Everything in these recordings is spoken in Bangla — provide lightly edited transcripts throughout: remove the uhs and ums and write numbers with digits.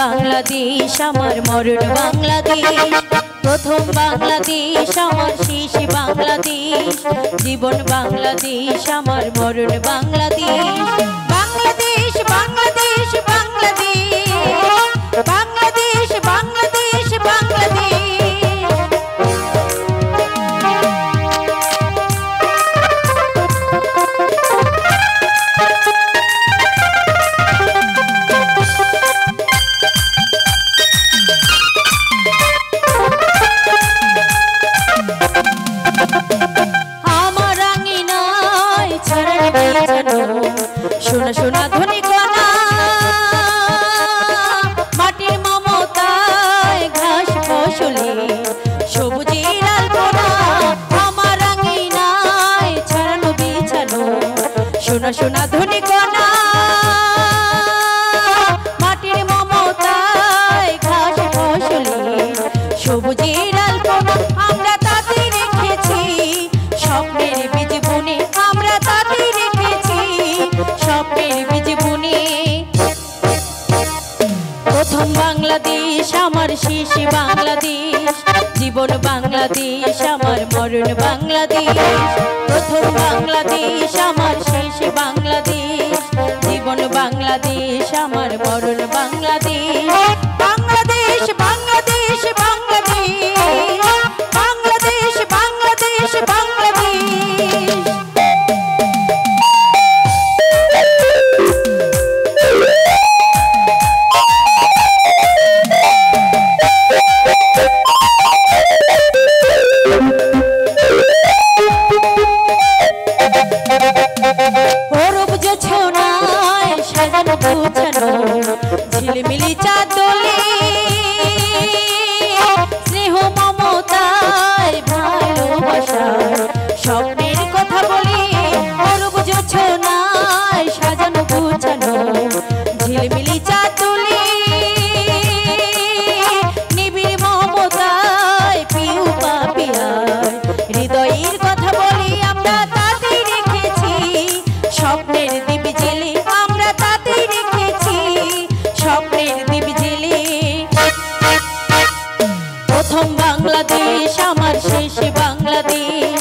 বাংলাদেশ আমার মরণ বাংলাদেশ, প্রথম বাংলাদেশ আমার শেষ বাংলাদেশ, জীবন বাংলাদেশ আমার মরণ বাংলাদেশ। বাংলাদেশ বাংলাদেশ বাংলাদেশ, বাংলাদেশ বাংলাদেশ বাংলাদেশ। সোনা সোনা ধ্বনি কণা, মাটির মমতায় ঘাস ফসলে সবুজের আলপনা, আমার আঙিনায় ছড়ানো বিছানো সোনা সোনা ধ্বনি কণা, মাটির মমতায় ঘাস ফসলে সবুজের আলপনা। আমরা তাতে রেখেছি স্বপ্নের বীজ বুনে, আমরা তাতে রেখেছি স্বপ্নের বীজ বুনে। প্রথম বাংলাদেশ আমার শেষ বাংলাদেশ, জীবন বাংলাদেশ আমার মরণ বাংলাদেশ। প্রথম বাংলাদেশ আমার শেষ বাংলাদেশ, জীবন বাংলাদেশ আমার মরণ বাংলাদেশ। বাংলাদেশ বাংলাদেশ বাংলাদেশ, বাংলাদেশ বাংলাদেশ বাংলাদেশ। ঝিলমিলি চাঁদ দোলে স্নেহ মমতায় ভালোবাসার স্বপ্নের কথা বলি, অরূপ জোছনায় সাজানো গুছানো ঝিলমিলি চাঁদ দোলে, নিবিড় মমতায় পিউ পাপিয়ায় হৃদয়ের কথা বলি। আমরা তাতে রেখেছি স্বপ্নের দ্বীপ জেলে, আমরা তাতে রেখেছি স্বপ্নের দ্বীপ জেলে। প্রথম বাংলাদেশ আমার শেষ বাংলাদেশ,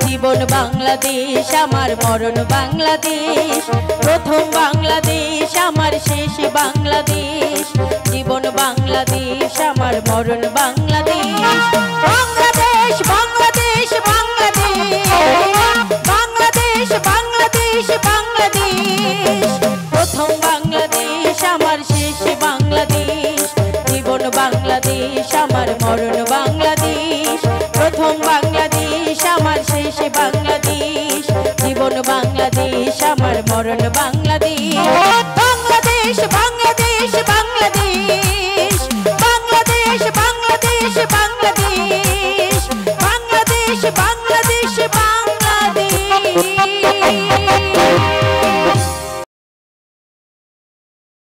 জীবন বাংলাদেশ আমার মরণ বাংলাদেশ। প্রথম বাংলাদেশ আমার শেষ বাংলাদেশ, জীবন বাংলাদেশ আমার মরণ বাংলাদেশ। বাংলাদেশ বাংলাদেশ বাংলাদেশ, বাংলাদেশ বাংলাদেশ বাংলাদেশ। প্রথম বাংলাদেশ আমার শেষ বাংলাদেশ, জীবন বাংলাদেশ আমার মরণ বাংলাদেশ।